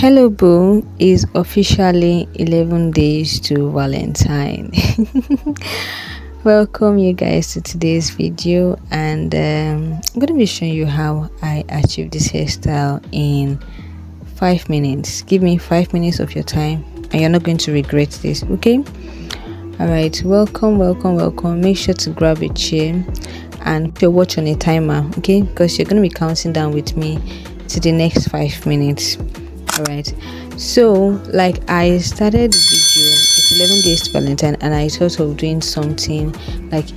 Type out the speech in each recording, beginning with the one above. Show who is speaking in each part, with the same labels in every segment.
Speaker 1: Hello Boo is officially 11 days to Valentine. Welcome you guys to today's video, and I'm going to be showing you how I achieved this hairstyle in 5 minutes. Give me 5 minutes of your time and you're not going to regret this, okay? Alright, welcome. Make sure to grab a chair and put your watch on a timer, okay? Because you're going to be counting down with me to the next 5 minutes. All right, so like I started the video, it's 11 days to Valentine, and I thought of doing something like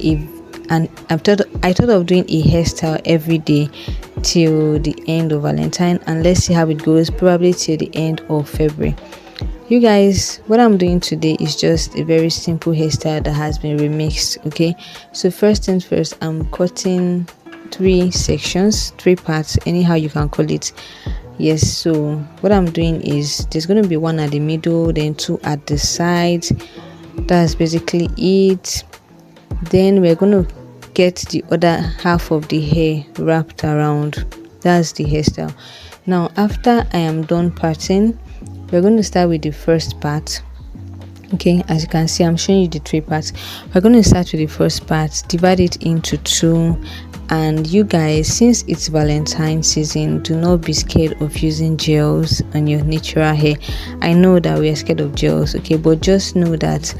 Speaker 1: I thought of doing a hairstyle every day till the end of Valentine, and let's see how it goes, probably till the end of February. You guys, what I'm doing today is just a very simple hairstyle that has been remixed. Okay, so first things first, I'm cutting 3 sections, 3 parts, anyhow you can call it. Yes, so what I'm doing is there's going to be 1 at the middle, then 2 at the sides. That's basically it. Then we're going to get the other half of the hair wrapped around. That's the hairstyle. Now after I am done parting, we're going to start with the first part. Okay, as you can see, I'm showing you the 3 parts. We're going to start with the first part, divide it into 2. And you guys, since it's Valentine season, do not be scared of using gels on your natural hair. I know that we are scared of gels, okay, but just know that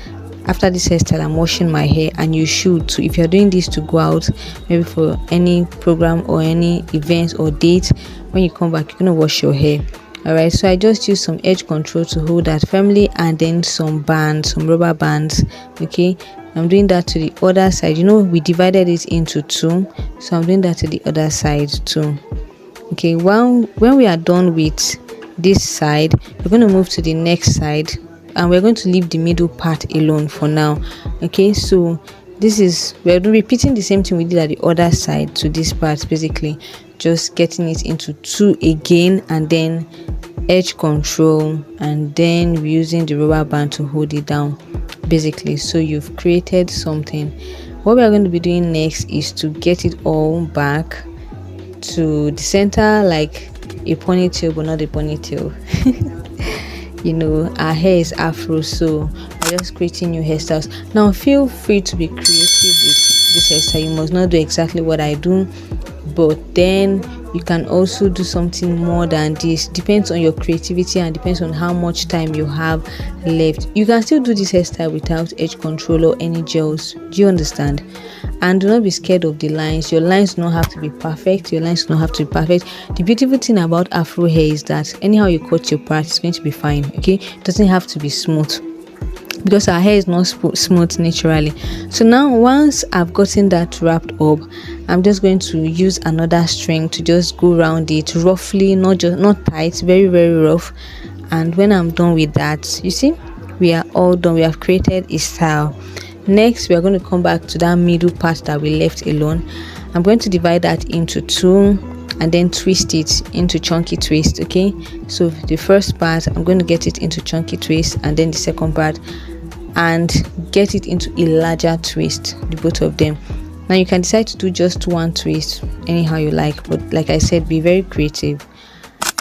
Speaker 1: after this hairstyle I'm washing my hair, and you should too. If you're doing this to go out, maybe for any program or any event or date, when you come back you're gonna wash your hair. Alright, so I just use some edge control to hold that firmly, and then some bands, some rubber bands. Okay, I'm doing that to the other side. You know, we divided it into 2, so I'm doing that to the other side too. Okay, when we are done with this side, we're going to move to the next side, and we're going to leave the middle part alone for now. Okay, so we're repeating the same thing we did at the other side to this part, basically just getting it into 2 again, and then edge control, and then using the rubber band to hold it down, basically. So you've created something. What we are going to be doing next is to get it all back to the center, like a ponytail, but not a ponytail. You know, our hair is afro, so we're just creating new hairstyles. Now feel free to be creative with this hairstyle. You must not do exactly what I do, but then you can also do something more than this. Depends on your creativity and depends on how much time you have left. You can still do this hairstyle without edge control or any gels. Do you understand? And do not be scared of the lines. Your lines do not have to be perfect. The beautiful thing about afro hair is that anyhow you cut your part, it's going to be fine. Okay, it doesn't have to be smooth, because our hair is not smooth naturally. So now once I've gotten that wrapped up, I'm just going to use another string to just go around it roughly, not tight, very rough. And when I'm done with that, you see, we are all done. We have created a style. Next, we are going to come back to that middle part that we left alone. I'm going to divide that into 2 and then twist it into chunky twist. Okay, so the first part I'm going to get it into chunky twist, and then the second part and get it into a larger twist, the both of them. Now you can decide to do just 1 twist anyhow you like, but like I said, be very creative.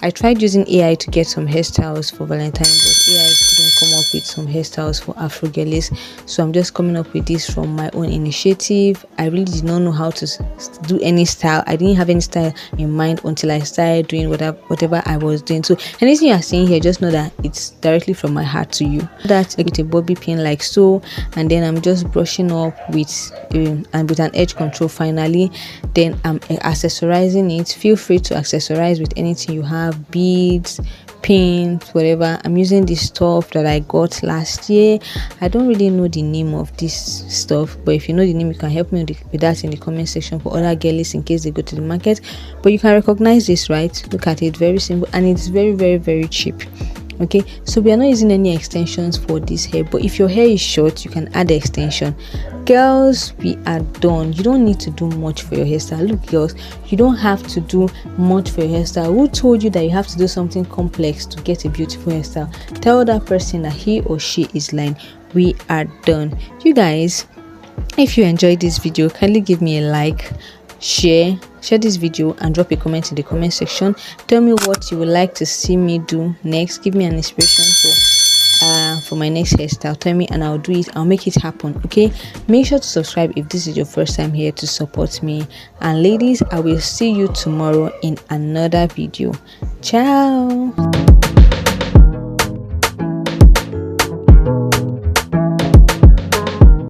Speaker 1: I tried using AI to get some hairstyles for Valentine, but AI couldn't come up with some hairstyles for Afro girlies, so I'm just coming up with this from my own initiative. I really did not know how to do any style. I didn't have any style in mind until I started doing whatever I was doing. So anything you are seeing here, just know that it's directly from my heart to you. That's with a bobby pin like so, and then I'm just brushing up with an edge control finally. Then I'm accessorizing it. Feel free to accessorize with anything you have, beads, pins, whatever. I'm using this stuff that I got last year. I don't really know the name of this stuff, but if you know the name, you can help me with that in the comment section for other girlies in case they go to the market. But you can recognize this, right? Look at it, very simple, and it's very cheap. Okay, so we are not using any extensions for this hair, but if your hair is short, you can add the extension. Girls, we are done. You don't need to do much for your hairstyle. Look girls, you don't have to do much for your hairstyle. Who told you that you have to do something complex to get a beautiful hairstyle? Tell that person that he or she is lying. We are done. You guys, if you enjoyed this video, kindly give me a like, share this video and drop a comment in the comment section. Tell me what you would like to see me do next. Give me an inspiration for my next hairstyle. Tell me and I'll do it. I'll make it happen. Okay, make sure to subscribe if this is your first time here to support me. And ladies, I will see you tomorrow in another video. Ciao.